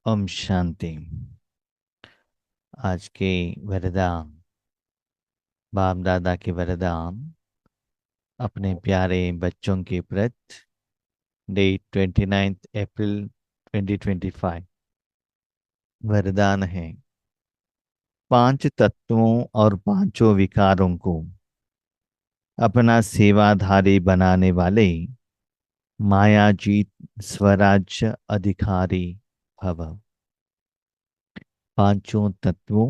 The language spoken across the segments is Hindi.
ओम शांति। आज के वरदान, बाप दादा के वरदान अपने प्यारे बच्चों के प्रति। डेट 29 अप्रैल 2025। वरदान है, पांच तत्वों और पांचों विकारों को अपना सेवाधारी बनाने वाले मायाजीत स्वराज्य अधिकारी भव। पांचों तत्वों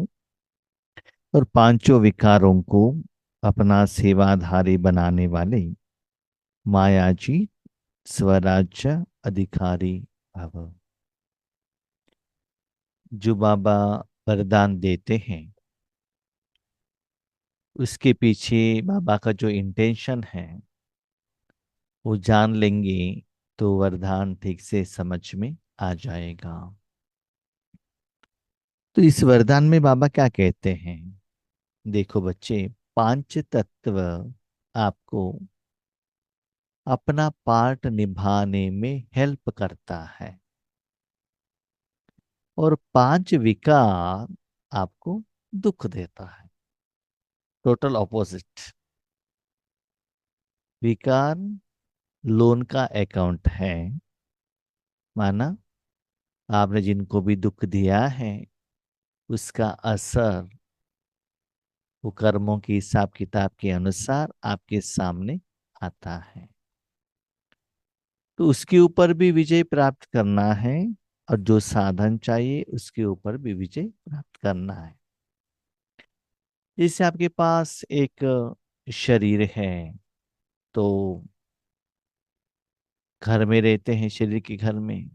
और पांचों विकारों को अपना सेवाधारी बनाने वाले मायाजी स्वराज्य अधिकारी भव। जो बाबा वरदान देते हैं, उसके पीछे बाबा का जो इंटेंशन है वो जान लेंगे तो वरदान ठीक से समझ में आ जाएगा। तो इस वरदान में बाबा क्या कहते हैं? देखो बच्चे, पांच तत्व आपको अपना पार्ट निभाने में हेल्प करता है और पांच विकार आपको दुख देता है। Total opposite. विकार लोन का अकाउंट है, माना आपने जिनको भी दुख दिया है उसका असर वो कर्मों के हिसाब किताब के अनुसार आपके सामने आता है। तो उसके ऊपर भी विजय प्राप्त करना है और जो साधन चाहिए उसके ऊपर भी विजय प्राप्त करना है। जैसे आपके पास एक शरीर है, तो घर में रहते हैं, शरीर के घर में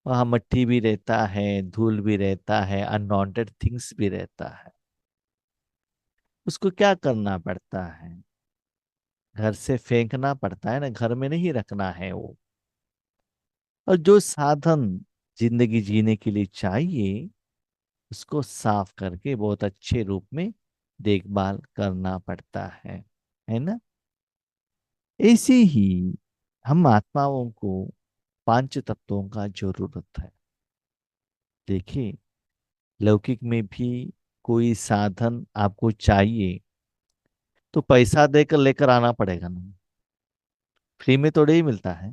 वहां मट्टी भी रहता है, धूल भी रहता है, अनवांटेड थिंग्स भी रहता है। उसको क्या करना पड़ता है? घर से फेंकना पड़ता है ना, घर में नहीं रखना है वो। और जो साधन जिंदगी जीने के लिए चाहिए उसको साफ करके बहुत अच्छे रूप में देखभाल करना पड़ता है ना। ऐसे ही हम आत्माओं को पांच तत्वों का जरूरत है। देखिए, लौकिक में भी कोई साधन आपको चाहिए तो पैसा देकर लेकर आना पड़ेगा ना, फ्री में थोड़े ही मिलता है।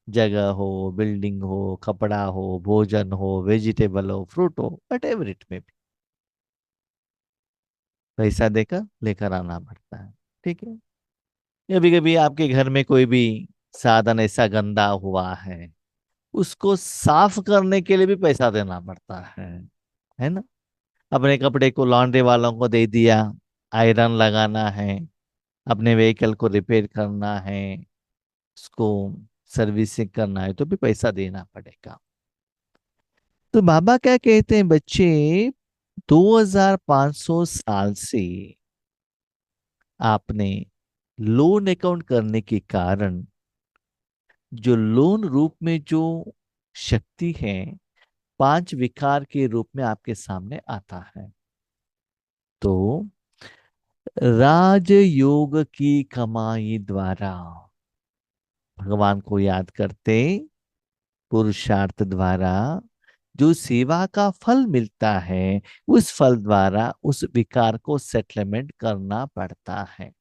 जगह हो, बिल्डिंग हो, कपड़ा हो, भोजन हो, वेजिटेबल हो, फ्रूट हो, वट एवर इट में भी पैसा देकर लेकर आना पड़ता है। ठीक है। कभी कभी आपके घर में कोई भी साधन ऐसा गंदा हुआ है, उसको साफ करने के लिए भी पैसा देना पड़ता है ना। अपने कपड़े को लॉन्ड्री वालों को दे दिया, आयरन लगाना है, अपने व्हीकल को रिपेयर करना है, उसको सर्विसिंग करना है तो भी पैसा देना पड़ेगा। तो बाबा क्या कहते हैं बच्चे, 2500 साल से आपने लोन अकाउंट करने के कारण जो लोन रूप में जो शक्ति है पांच विकार के रूप में आपके सामने आता है। तो राजयोग की कमाई द्वारा भगवान को याद करते, पुरुषार्थ द्वारा जो सेवा का फल मिलता है उस फल द्वारा उस विकार को सेटलमेंट करना पड़ता है।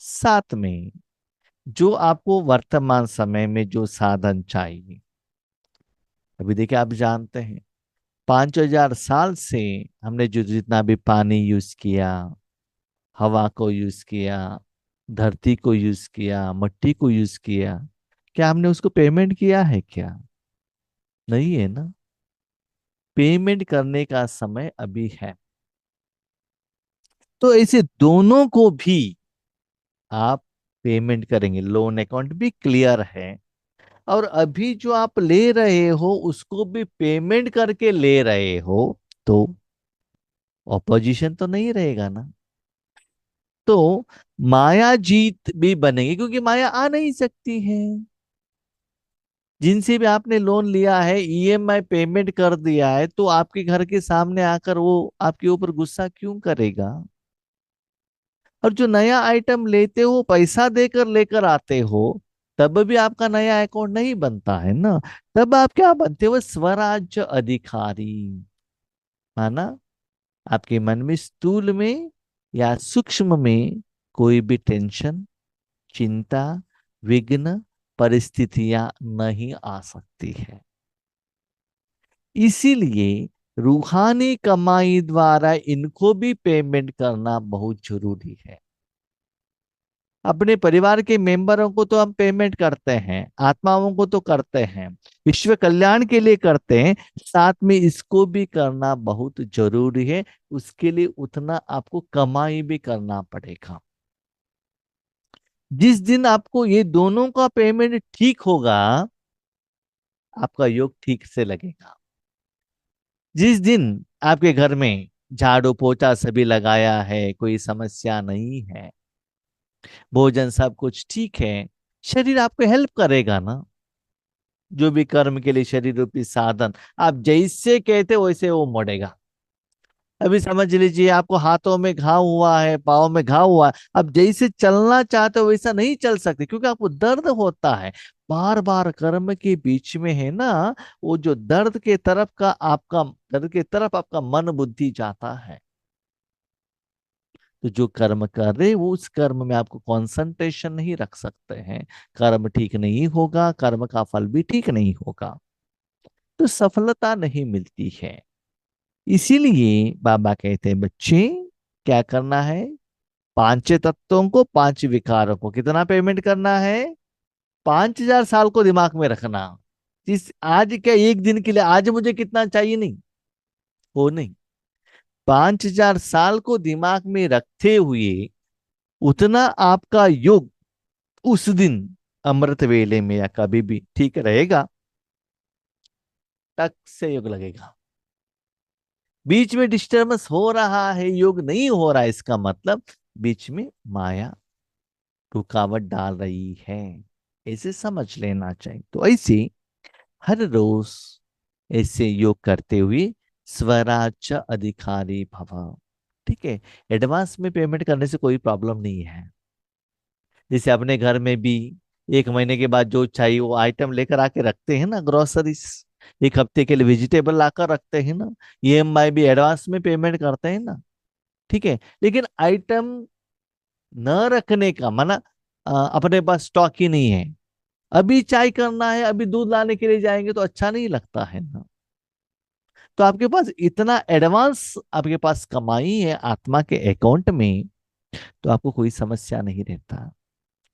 साथ में जो आपको वर्तमान समय में जो साधन चाहिए, अभी देखिए आप जानते हैं 5000 साल से हमने जो जितना भी पानी यूज किया, हवा को यूज किया, धरती को यूज किया, मिट्टी को यूज किया, क्या हमने उसको पेमेंट किया है क्या? नहीं है ना। पेमेंट करने का समय अभी है। तो ऐसे दोनों को भी आप पेमेंट करेंगे, लोन अकाउंट भी क्लियर है और अभी जो आप ले रहे हो उसको भी पेमेंट करके ले रहे हो, तो ऑपोजिशन तो नहीं रहेगा ना। तो माया जीत भी बनेगी क्योंकि माया आ नहीं सकती है। जिनसे भी आपने लोन लिया है, ईएमआई पेमेंट कर दिया है, तो आपके घर के सामने आकर वो आपके ऊपर गुस्सा क्यों करेगा? और जो नया आइटम लेते हो पैसा देकर लेकर आते हो, तब भी आपका नया अकाउंट नहीं बनता है ना। तब आप क्या बनते हो, स्वराज्य अधिकारी। माना आपके मन में स्थूल में या सूक्ष्म में कोई भी टेंशन, चिंता, विघ्न, परिस्थितियां नहीं आ सकती है। इसीलिए रूहानी कमाई द्वारा इनको भी पेमेंट करना बहुत जरूरी है। अपने परिवार के मेंबरों को तो हम पेमेंट करते हैं, आत्माओं को तो करते हैं, विश्व कल्याण के लिए करते हैं, साथ में इसको भी करना बहुत जरूरी है। उसके लिए उतना आपको कमाई भी करना पड़ेगा। जिस दिन आपको ये दोनों का पेमेंट ठीक होगा, आपका योग ठीक से लगेगा। जिस दिन आपके घर में झाड़ू पोछा सभी लगाया है, कोई समस्या नहीं है, भोजन सब कुछ ठीक है, शरीर आपको हेल्प करेगा ना। जो भी कर्म के लिए शरीर रूपी साधन, आप जैसे कहते वैसे वो मोड़ेगा। अभी समझ लीजिए आपको हाथों में घाव हुआ है, पाँव में घाव हुआ है, अब जैसे चलना चाहते हो वैसा नहीं चल सकते, क्योंकि आपको दर्द होता है। बार बार कर्म के बीच में है ना, वो जो दर्द के तरफ आपका मन बुद्धि जाता है। तो जो कर्म कर रहे वो उस कर्म में आपको कंसंट्रेशन नहीं रख सकते हैं। कर्म ठीक नहीं होगा, कर्म का फल भी ठीक नहीं होगा, तो सफलता नहीं मिलती है। इसीलिए बाबा कहते हैं बच्चे, क्या करना है, पांच तत्वों को, पांच विकारों को कितना पेमेंट करना है, 5,000 साल को दिमाग में रखना। इस आज क्या एक दिन के लिए आज मुझे कितना चाहिए, नहीं, वो नहीं, 5,000 साल को दिमाग में रखते हुए उतना आपका योग उस दिन अमृत वेले में या कभी भी ठीक रहेगा, तक से योग लगेगा। बीच में डिस्टर्बेंस हो रहा है, योग नहीं हो रहा है, इसका मतलब बीच में माया रुकावट डाल रही है, ऐसे समझ लेना चाहिए। तो ऐसे हर रोज ऐसे योग करते हुए स्वराज्य अधिकारी भव। ठीक है, एडवांस में पेमेंट करने से कोई प्रॉब्लम नहीं है। जैसे अपने घर में भी 1 महीने के बाद जो चाहिए वो आइटम लेकर आके रखते हैं ना, ग्रोसरीज, 1 हफ्ते के लिए वेजिटेबल लाकर रखते हैं ना, ईएमआई भी एडवांस में पेमेंट करते हैं ना। ठीक है, लेकिन आइटम न रखने का मना, अपने पास स्टॉक ही नहीं है, अभी चाय करना है, अभी दूध लाने के लिए जाएंगे तो अच्छा नहीं लगता है ना। तो आपके पास इतना एडवांस आपके पास कमाई है आत्मा के अकाउंट में, तो आपको कोई समस्या नहीं रहता।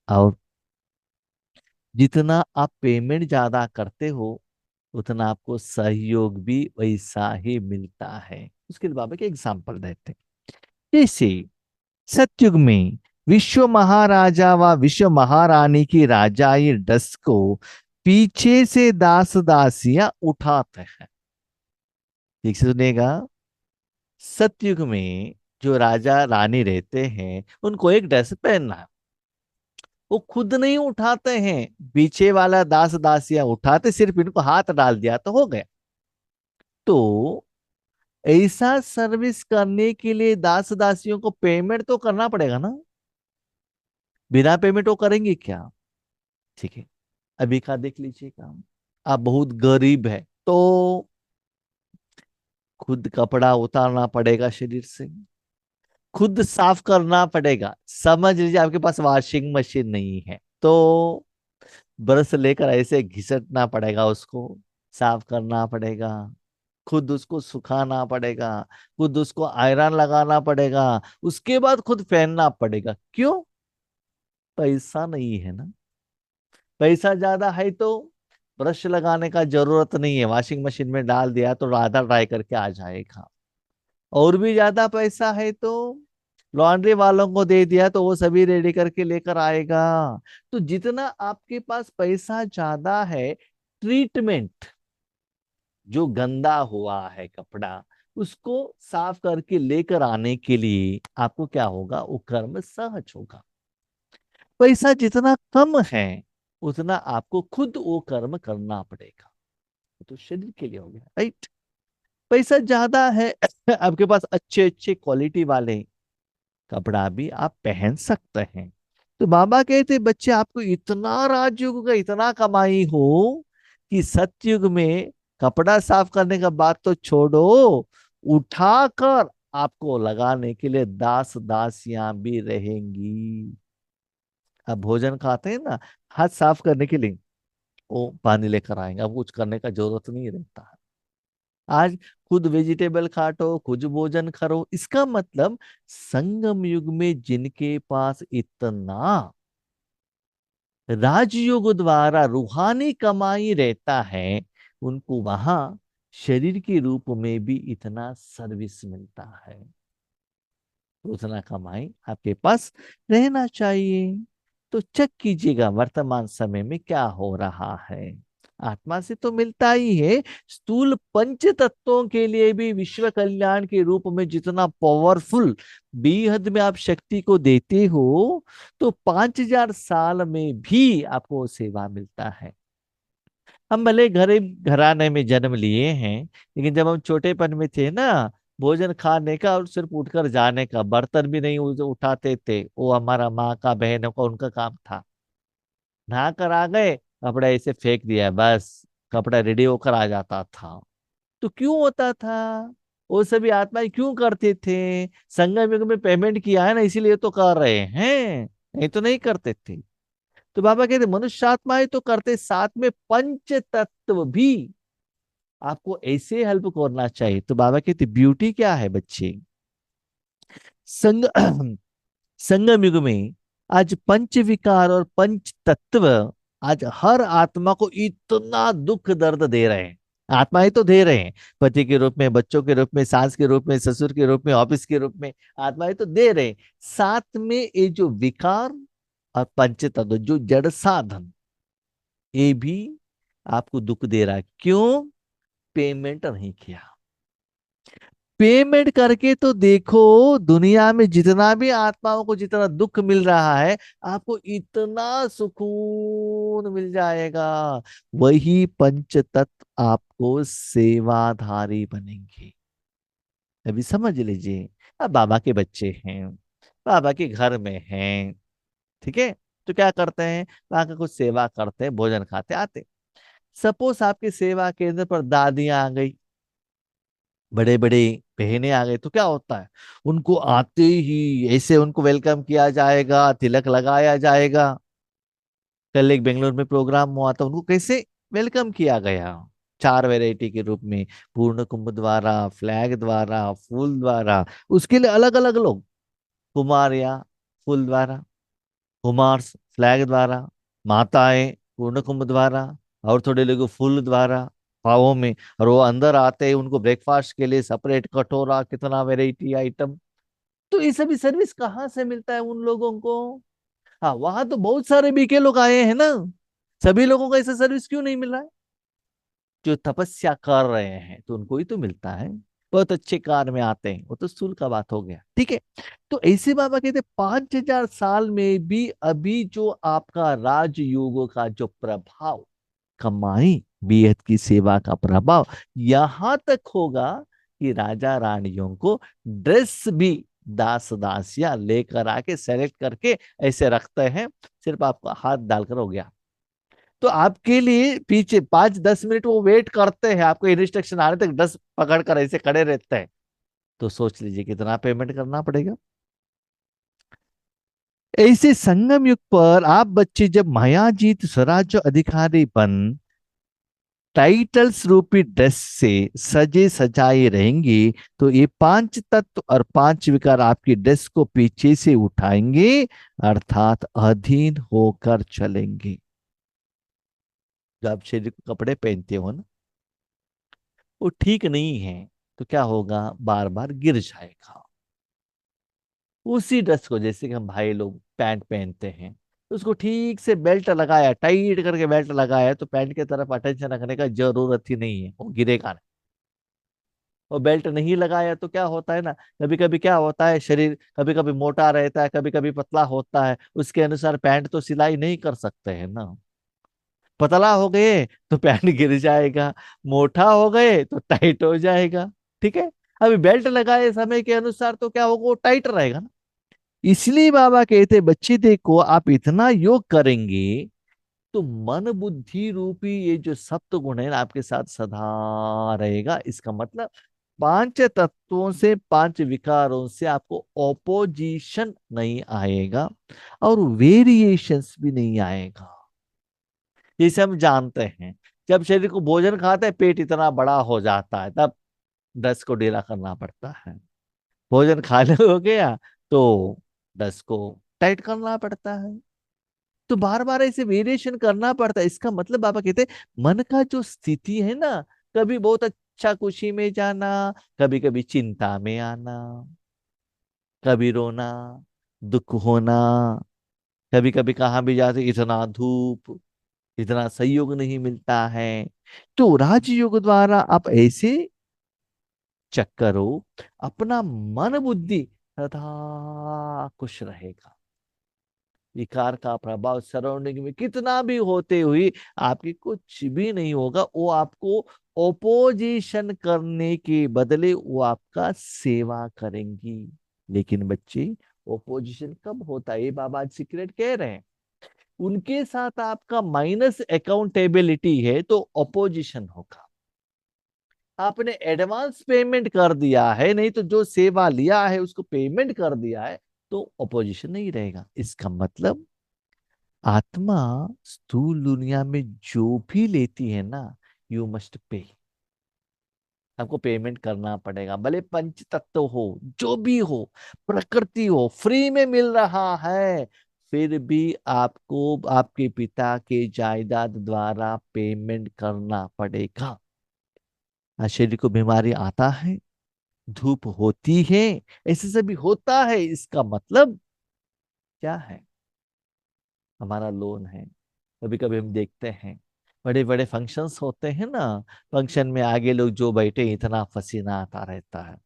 और जितना आप पेमेंट ज्यादा करते हो, उतना आपको सहयोग भी वैसा ही मिलता है। उसके लिए बाबा के एग्जाम्पल देते हैं। जैसे सतयुग में विश्व महाराजा व विश्व महारानी की राजाई डस को पीछे से दास दासियां उठाते हैं। ठीक से सुनिएगा। सतयुग में जो राजा रानी रहते हैं उनको एक ड्रेस पहनना है, वो खुद नहीं उठाते हैं, पीछे वाला दास दासियां उठाते, सिर्फ इनको हाथ डाल दिया तो हो गया। तो ऐसा सर्विस करने के लिए दास दासियों को पेमेंट तो करना पड़ेगा ना। बिना पेमेंट वो करेंगे क्या। ठीक है, अभी का देख लीजिएगा। आप बहुत गरीब है तो खुद कपड़ा उतारना पड़ेगा शरीर से, खुद साफ करना पड़ेगा। समझ लीजिए आपके पास वॉशिंग मशीन नहीं है तो ब्रश लेकर ऐसे घिसटना पड़ेगा, उसको साफ करना पड़ेगा, खुद उसको सुखाना पड़ेगा, खुद उसको आयरन लगाना पड़ेगा, उसके बाद खुद पहनना पड़ेगा। क्यों, पैसा नहीं है ना। पैसा ज्यादा है तो ब्रश लगाने का जरूरत नहीं है, वॉशिंग मशीन में डाल दिया तो आधा ड्राई करके आ जाएगा। और भी ज्यादा पैसा है तो लॉन्ड्री वालों को दे दिया तो वो सभी रेडी करके लेकर आएगा। तो जितना आपके पास पैसा ज्यादा है, ट्रीटमेंट, जो गंदा हुआ है कपड़ा, उसको साफ करके लेकर आने के लिए आपको क्या होगा, वो कर्म सहज होगा। पैसा जितना कम है उतना आपको खुद वो कर्म करना पड़ेगा। तो शरीर के लिए हो गया, राइट। पैसा ज्यादा है आपके पास, अच्छे अच्छे क्वालिटी वाले कपड़ा भी आप पहन सकते हैं। तो बाबा कहते बच्चे आपको इतना राजयोग का इतना कमाई हो कि सतयुग में कपड़ा साफ करने का बात तो छोड़ो, उठाकर आपको लगाने के लिए दास दासियां भी रहेंगी। अब भोजन खाते हैं ना, हाथ साफ करने के लिए वो पानी लेकर आएंगे, अब कुछ करने का जरूरत नहीं रहता है। आज खुद वेजिटेबल काटो, खुद भोजन करो, इसका मतलब संगम युग में जिनके पास इतना राजयोग द्वारा रूहानी कमाई रहता है, उनको वहां शरीर के रूप में भी इतना सर्विस मिलता है। तो उतना कमाई आपके पास रहना चाहिए। तो चेक कीजिएगा वर्तमान समय में क्या हो रहा है। आत्मा से तो मिलता ही है, स्थूल पंच तत्वों के लिए भी विश्व कल्याण के रूप में जितना पावरफुल बेहद में आप शक्ति को देते हो, तो 5,000 साल में भी आपको सेवा मिलता है। हम भले गरीब घराने में जन्म लिए हैं, लेकिन जब हम छोटेपन में थे ना, भोजन खाने का और सिर्फ उठकर जाने का, बर्तन भी नहीं उठाते थे, वो हमारा माँ का बहनों का उनका काम था। नहा कर आ गए, कपड़ा ऐसे फेंक दिया बस, कपड़ा रेडी होकर आ जाता था। तो क्यों होता था? वो सभी आत्माएं क्यों करते थे? संगम युग में पेमेंट किया है ना, इसीलिए तो कर रहे हैं, नहीं तो नहीं करते थे। तो बाबा कहते मनुष्य आत्माएं तो करते, साथ में पंच तत्व भी आपको ऐसे हेल्प करना चाहिए। तो बाबा कहते ब्यूटी क्या है बच्चे, संग संगम युग में आज पंच विकार और पंच तत्व आज हर आत्मा को इतना दुख दर्द दे रहे हैं। आत्माएं तो दे रहे हैं, पति के रूप में, बच्चों के रूप में, सास के रूप में, ससुर के रूप में, ऑफिस के रूप में, आत्माएं तो दे रहे हैं। साथ में ये जो विकार और पंच तत्व जो जड़ साधन, ये भी आपको दुख दे रहा है। क्यों? पेमेंट नहीं किया। पेमेंट करके तो देखो, दुनिया में जितना भी आत्माओं को जितना दुख मिल रहा है, आपको इतना सुकून मिल जाएगा। वही पंच तत्व आपको सेवाधारी बनेंगे। अभी समझ लीजिए, अब बाबा के बच्चे हैं, बाबा के घर में हैं, ठीक है, तो क्या करते हैं, वहां का कुछ सेवा करते हैं, भोजन खाते आते। सपोज आपके सेवा केंद्र पर दादियां आ गई, बड़े बड़े बहनें आ गए, तो क्या होता है, उनको आते ही ऐसे उनको वेलकम किया जाएगा, तिलक लगाया जाएगा। कल एक बेंगलोर में प्रोग्राम हुआ था, उनको कैसे वेलकम किया गया, 4 वैरायटी के रूप में, पूर्ण कुंभ द्वारा, फ्लैग द्वारा, फूल द्वारा, उसके लिए अलग अलग लोग, कुमारिया फूल द्वारा, कुमार्स फ्लैग द्वारा, माताएं पूर्ण कुंभ द्वारा, और थोड़े लोग फूल द्वारा पावों में। और वो अंदर आते हैं, उनको ब्रेकफास्ट के लिए सेपरेट कटोरा, कितना वेराइटी आइटम। तो ये सभी सर्विस कहाँ से मिलता है उन लोगों को? हाँ, वहां तो बहुत सारे बीके लोग आए हैं ना, सभी लोगों को ऐसा सर्विस क्यों नहीं मिल रहा है? जो तपस्या कर रहे हैं तो उनको ही तो मिलता है। बहुत अच्छे कार में आते हैं, वो तो स्थूल का बात हो गया, ठीक है। तो ऐसे बाबा कहते 5,000 साल में भी अभी जो आपका राजयोग का जो प्रभाव, कमाई, बेहद की सेवा का प्रभाव यहां तक होगा कि राजा रानियों को ड्रेस भी दास दासियां लेकर आके सेलेक्ट करके ऐसे रखते हैं, सिर्फ आपका हाथ डालकर हो गया। तो आपके लिए पीछे 5-10 मिनट वो वेट करते हैं, आपको इंस्ट्रक्शन आने तक ड्रेस पकड़ कर ऐसे खड़े रहते हैं। तो सोच लीजिए कितना पेमेंट करना पड़ेगा। ऐसे संगम युग पर आप बच्चे जब मायाजीत स्वराज्य अधिकारी बन टाइटल्स रूपी ड्रेस से सजे सजाए रहेंगे, तो ये 5 तत्व और 5 विकार आपकी ड्रेस को पीछे से उठाएंगे, अर्थात अधीन होकर चलेंगे। जो आप शरीर को कपड़े पहनते हो ना, वो ठीक नहीं है, तो क्या होगा, बार बार गिर जाएगा। उसी ड्रेस को, जैसे कि हम भाई लोग पैंट पहनते हैं, तो उसको ठीक से बेल्ट लगाया, टाइट करके बेल्ट लगाया, तो पैंट की तरफ अटेंशन रखने का जरूरत ही नहीं है, वो गिरेगा नहीं। और बेल्ट नहीं लगाया तो क्या होता है ना, कभी कभी क्या होता है, शरीर कभी कभी मोटा रहता है, कभी कभी पतला होता है, उसके अनुसार पैंट तो सिलाई नहीं कर सकते हैं ना। पतला हो गए तो पैंट गिर जाएगा, मोटा हो गए तो टाइट हो जाएगा, ठीक है। अभी बेल्ट लगाए समय के अनुसार तो क्या होगा, वो टाइट रहेगा ना। इसलिए बाबा कहते बच्चे देखो, आप इतना योग करेंगे तो मन बुद्धि रूपी ये जो सप्त गुण है ना, आपके साथ सदा रहेगा। इसका मतलब पांच तत्वों से, पांच विकारों से आपको ओपोजिशन नहीं आएगा और वेरिएशंस भी नहीं आएगा। जैसे हम जानते हैं, जब शरीर को भोजन खाते हैं पेट इतना बड़ा हो जाता है, तब ड्रेस को ढीला करना पड़ता है। भोजन खाने हो गया तो ड्रेस को टाइट करना पड़ता है। तो बार बार ऐसे वेरिएशन करना पड़ता है। इसका मतलब बाबा कहते हैं मन का जो स्थिति है ना, कभी बहुत अच्छा खुशी में जाना, कभी कभी चिंता में आना, कभी रोना, दुख होना, कभी कभी कहाँ भी जाते इतना धूप, इतना सहयोग नहीं मिलता है। तो राजयोग द्वारा आप ऐसे चेक करो, अपना मन बुद्धि सदा खुश रहेगा। विकार का प्रभाव सराउंडिंग में कितना भी होते हुए आपकी कुछ भी नहीं होगा। वो आपको ओपोजिशन करने के बदले वो आपका सेवा करेंगी। लेकिन बच्चे, ओपोजिशन कब होता है, ये बाबा आज सीक्रेट कह रहे हैं। उनके साथ आपका माइनस अकाउंटेबिलिटी है तो ओपोजिशन होगा। आपने एडवांस पेमेंट कर दिया है, नहीं तो जो सेवा लिया है उसको पेमेंट कर दिया है, तो ओपोजिशन नहीं रहेगा। इसका मतलब आत्मा स्थूल दुनिया में जो भी लेती है ना, यू मस्ट पे, आपको पेमेंट करना पड़ेगा। भले पंच तत्व हो, जो भी हो, प्रकृति हो, फ्री में मिल रहा है, फिर भी आपको आपके पिता के जायदाद द्वारा पेमेंट करना पड़ेगा। शरीर को बीमारी आता है, धूप होती है, ऐसे से भी होता है। इसका मतलब क्या है, हमारा लोन है। कभी कभी हम देखते हैं बड़े बड़े फंक्शंस होते हैं ना, फंक्शन में आगे लोग जो बैठे इतना पसीना आता रहता है।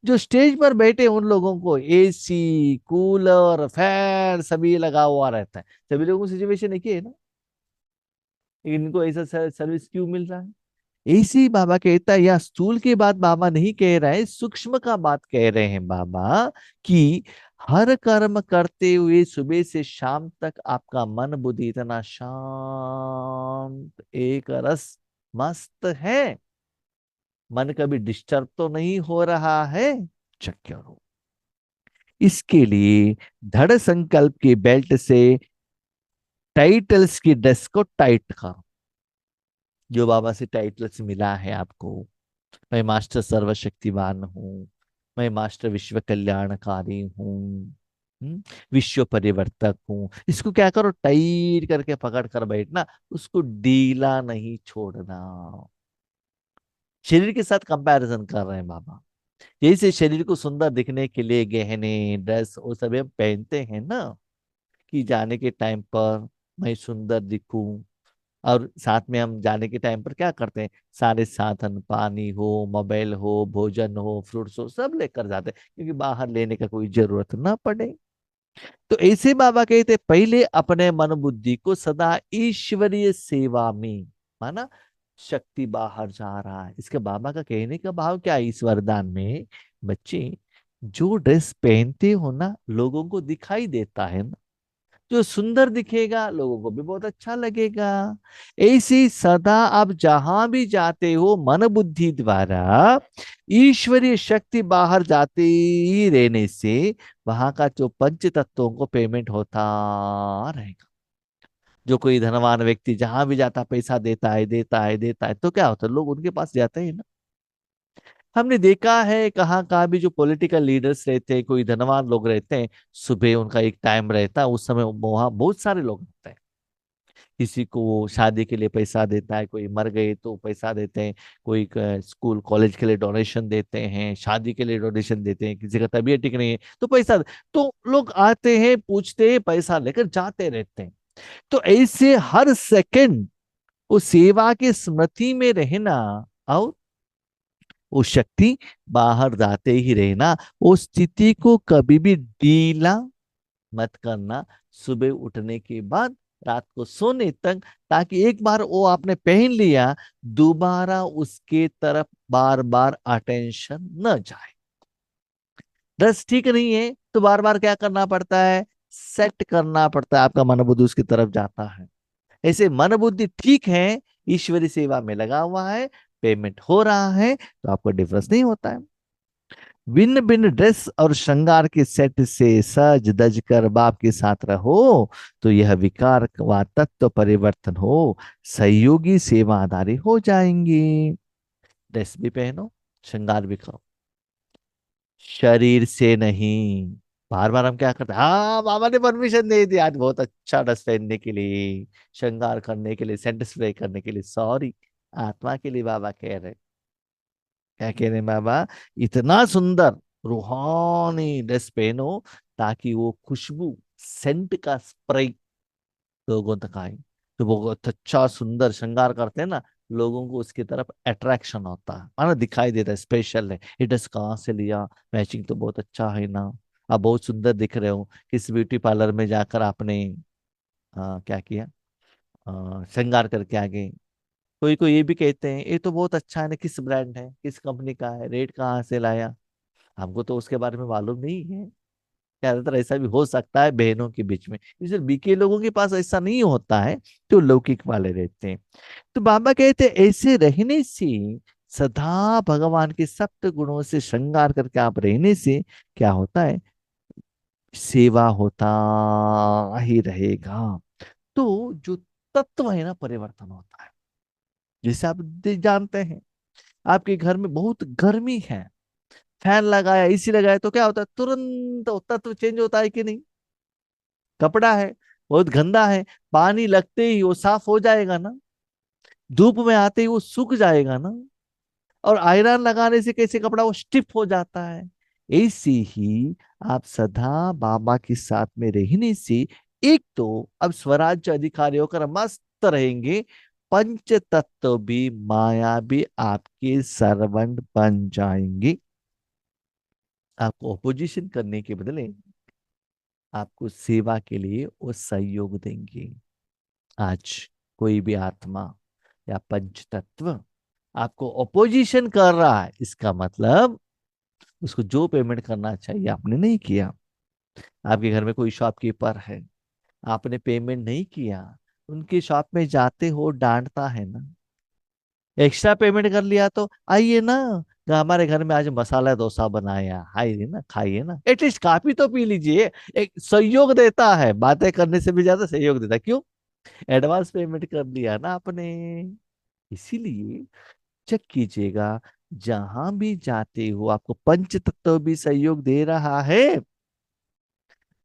जो स्टेज पर बैठे उन लोगों को एसी, कूलर, फैन सभी लगा हुआ रहता है। सभी लोगों को सिचुएशन एक ही है ना, इनको ऐसा सर्विस क्यों मिल रहा है। ऐसी बाबा कहता है, या स्थूल की बात बाबा नहीं कह रहे, सूक्ष्म का बात कह रहे हैं बाबा, कि हर कर्म करते हुए सुबह से शाम तक आपका मन बुद्धि इतना शांत, एक रस, मस्त है। मन कभी डिस्टर्ब तो नहीं हो रहा है। चेक करो। इसके लिए धड़ संकल्प की बेल्ट से टाइटल्स की ड्रेस को टाइट करो। जो बाबा से टाइटल्स मिला है आपको, मैं मास्टर सर्वशक्तिवान हूँ, मैं मास्टर विश्व कल्याणकारी हूँ, विश्व परिवर्तक हूँ, इसको क्या करो, टाइट करके पकड़ कर बैठना, उसको ढीला नहीं छोड़ना। शरीर के साथ कंपैरिजन कर रहे हैं बाबा। जैसे शरीर को सुंदर दिखने के लिए गहने, ड्रेस वो सब हम पहनते हैं ना, कि जाने के टाइम पर मैं सुंदर दिखूं। और साथ में हम जाने के टाइम पर क्या करते हैं, सारे साधन, पानी हो, मोबाइल हो, भोजन हो, फ्रूट्स हो, सब लेकर जाते हैं, क्योंकि बाहर लेने का कोई जरूरत ना पड़े। तो ऐसे बाबा कहते पहले अपने मन बुद्धि को सदा ईश्वरीय सेवा में माना। शक्ति बाहर जा रहा है, इसके बाबा का कहने का भाव क्या है इस वरदान में, बच्चे जो ड्रेस पहनते हो ना, लोगों को दिखाई देता है ना, जो सुंदर दिखेगा लोगों को भी बहुत अच्छा लगेगा। ऐसे ही सदा आप जहां भी जाते हो, मन बुद्धि द्वारा ईश्वरीय शक्ति बाहर जाते ही रहने से वहां का जो पंच तत्वों को पेमेंट होता रहेगा। जो कोई धनवान व्यक्ति जहां भी जाता पैसा देता है, देता है, देता है, तो क्या होता है, लोग उनके पास जाते हैं ना। हमने देखा है कहाँ कहाँ भी जो पॉलिटिकल लीडर्स रहते हैं, कोई धनवान लोग रहते हैं, सुबह उनका एक टाइम रहता है, उस समय वहां बहुत सारे लोग होते हैं। किसी को वो शादी के लिए पैसा देता है, कोई मर गए तो पैसा देते हैं, कोई स्कूल कॉलेज के लिए डोनेशन देते हैं, शादी के लिए डोनेशन देते हैं, किसी का तबीयत ठीक नहीं है तो पैसा तो लोग आते हैं, पूछते हैं, पैसा लेकर जाते रहते हैं। तो ऐसे हर सेकंड उस सेवा की स्मृति में रहना, और वो शक्ति बाहर जाते ही रहना, उस स्थिति को कभी भी ढीला मत करना, सुबह उठने के बाद रात को सोने तक, ताकि एक बार वो आपने पहन लिया, दोबारा उसके तरफ बार बार अटेंशन न जाए। ड्रेस ठीक नहीं है, तो बार बार क्या करना पड़ता है, सेट करना पड़ता है, आपका मन बुद्धि उसकी तरफ जाता है। ऐसे मन बुद्धि ठीक है, ईश्वरी सेवा में लगा हुआ है, पेमेंट हो रहा है, तो आपको डिफरेंस नहीं होता है। भिन्न भिन्न ड्रेस और श्रृंगार के सेट से सज धज कर बाप के साथ रहो, तो यह विकार व तत्व परिवर्तन हो, सहयोगी सेवादारी हो जाएंगे। ड्रेस भी पहनो, श्रृंगार भी करो, शरीर से नहीं। बार बार हम क्या करते हैं, हाँ बाबा ने परमिशन दे दी आज बहुत अच्छा ड्रेस पहनने के लिए, श्रृंगार करने के लिए, सेंट स्प्रे करने के लिए, सॉरी, आत्मा के लिए बाबा कह रहे। क्या कह रहे हैं बाबा, इतना सुंदर रूहानी ड्रेस पहनो ताकि वो खुशबू, सेंट का स्प्रे लोगों तक आए। तो वो बहुत अच्छा सुंदर श्रृंगार करते हैं ना, लोगों को उसकी तरफ अट्रैक्शन होता है, माना दिखाई देता है स्पेशल है, ये ड्रेस कहाँ से लिया, मैचिंग तो बहुत अच्छा है ना, आप बहुत सुंदर दिख रहे हो। किस ब्यूटी पार्लर में जाकर आपने क्या किया, श्रृंगार करके आ गए। कोई कोई ये भी कहते हैं ये तो बहुत अच्छा है ना, किस ब्रांड है, किस कंपनी का है, रेट कहाँ से लाया, हमको तो उसके बारे में मालूम नहीं है। ज्यादातर ऐसा भी हो सकता है बहनों के बीच में, इसलिए बीके लोगों के पास ऐसा नहीं होता है, जो लौकिक वाले रहते हैं। तो बाबा कहते हैं ऐसे रहने से, सदा भगवान के सप्त गुणों से श्रृंगार करके आप रहने से क्या होता है, सेवा होता ही रहेगा। तो जो तत्व है ना, परिवर्तन होता है। जैसे आप जानते हैं, आपके घर में बहुत गर्मी है, फैन लगाया, एसी लगाया, तो क्या होता है, तुरंत वो तत्व चेंज होता है कि नहीं। कपड़ा है, बहुत गंदा है, पानी लगते ही वो साफ हो जाएगा ना, धूप में आते ही वो सूख जाएगा ना। और आयरन लगाने से कैसे कपड़ा वो स्टिफ हो जाता है। ऐसे ही आप सदा बाबा के साथ में रहने से, एक तो अब स्वराज्य अधिकारी होकर मस्त रहेंगे, पंच तत्व भी माया भी आपके सर्वेंट बन जाएंगे। आपको ऑपोजिशन करने के बदले आपको सेवा के लिए वो सहयोग देंगे। आज कोई भी आत्मा या पंच तत्व आपको ऑपोजिशन कर रहा है, इसका मतलब उसको जो पेमेंट करना चाहिए आपने नहीं किया। आपके घर में कोई शॉपकीपर है, आपने पेमेंट नहीं किया, उनकी शॉप में जाते हो डांटता है ना, एक्स्ट्रा पेमेंट कर लिया तो आइए ना, हमारे घर में आज मसाला डोसा बनाया, आइए ना, खाइए ना, एटलीस्ट काफी तो पी लीजिए। एक सहयोग देता है, बातें करने से भी ज्यादा सहयोग देता है, क्यों, एडवांस पेमेंट कर लिया ना आपने। इसीलिए चेक कीजिएगा, जहां भी जाते हो आपको पंच तत्व भी सहयोग दे रहा है,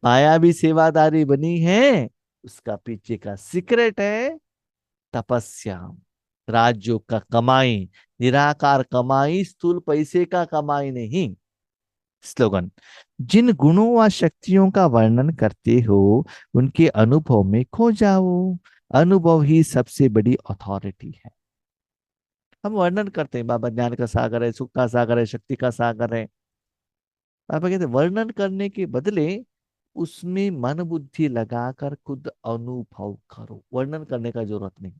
माया भी सेवादारी बनी है, उसका पीछे का सीक्रेट है तपस्या, राजयोग का कमाई, निराकार कमाई, स्थूल पैसे का कमाई नहीं। स्लोगन, जिन गुणों व शक्तियों का वर्णन करते हो उनके अनुभव में खो जाओ, अनुभव ही सबसे बड़ी अथॉरिटी है। हम वर्णन करते हैं बाबा ज्ञान का सागर है, सुख का सागर है, शक्ति का सागर है, बाबा कहते हैं वर्णन करने के बदले उसमें मन बुद्धि लगाकर खुद अनुभव करो, वर्णन करने का जरूरत नहीं।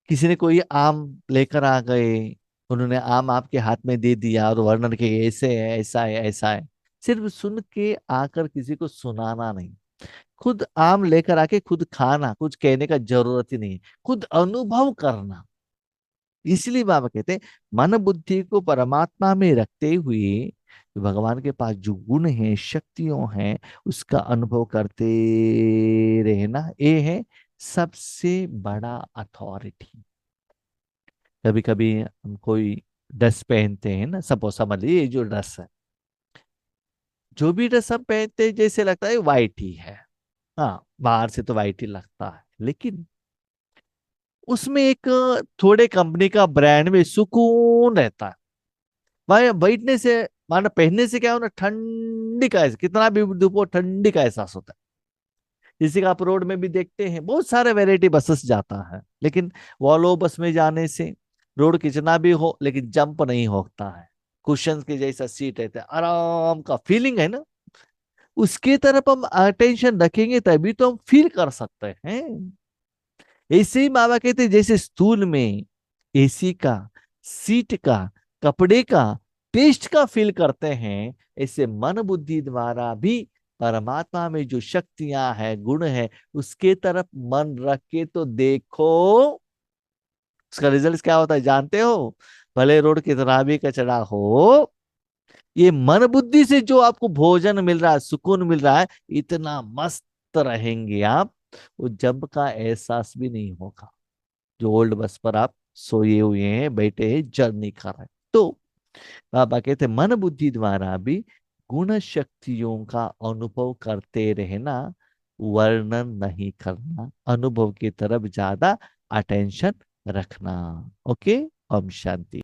किसी ने कोई आम लेकर आ गए, उन्होंने आम आपके हाथ में दे दिया और वर्णन के ऐसे है, ऐसा है, ऐसा है, सिर्फ सुन के आकर किसी को सुनाना नहीं, खुद आम लेकर आके खुद खाना, कुछ कहने का जरूरत ही नहीं है, खुद अनुभव करना। इसलिए बाबा कहते हैं मन बुद्धि को परमात्मा में रखते हुए भगवान के पास जो गुण है, शक्तियों हैं, उसका अनुभव करते रहना, ये है सबसे बड़ा अथॉरिटी। कभी कभी हम कोई ड्रेस पहनते हैं ना, सपोज समझ लीजिए ये जो ड्रेस है, जो भी ड्रेस हम पहनते हैं जैसे लगता है वाइट ही है, हाँ बाहर से तो वाइट ही लगता है, लेकिन उसमें एक थोड़े कंपनी का ब्रांड में सुकून रहता है। भाई बैठने से, माना पहनने से क्या हो ना, ठंडी का कितना भी धूप हो, ठंडी का एहसास होता है। जैसे कि आप रोड में भी देखते हैं बहुत सारे वैरायटी बसेस जाता है, लेकिन वॉल्वो बस में जाने से रोड कितना भी हो लेकिन जंप नहीं होता है, कुशन के जैसा सीट रहता है, आराम का फीलिंग है ना, उसकी तरफ हम अटेंशन रखेंगे तभी तो हम फील कर सकते हैं। ऐसे ही बाबा कहते हैं जैसे स्थूल में एसी का, सीट का, कपड़े का टेस्ट का फील करते हैं, ऐसे मन बुद्धि द्वारा भी परमात्मा में जो शक्तियां हैं, गुण है, उसके तरफ मन रख के तो देखो, उसका रिजल्ट क्या होता है जानते हो? भले रोड कितना भी कचरा हो, ये मन बुद्धि से जो आपको भोजन मिल रहा है, सुकून मिल रहा है, इतना मस्त रहेंगे आप, वो जब का एहसास भी नहीं होगा। जो ओल्ड बस पर आप सोए हुए हैं, बैठे हैं, जर्नी कर रहे हैं। तो बाबा कहते मन बुद्धि द्वारा भी गुण शक्तियों का अनुभव करते रहना, वर्णन नहीं करना, अनुभव की तरफ ज्यादा अटेंशन रखना। ओके। ओम शांति।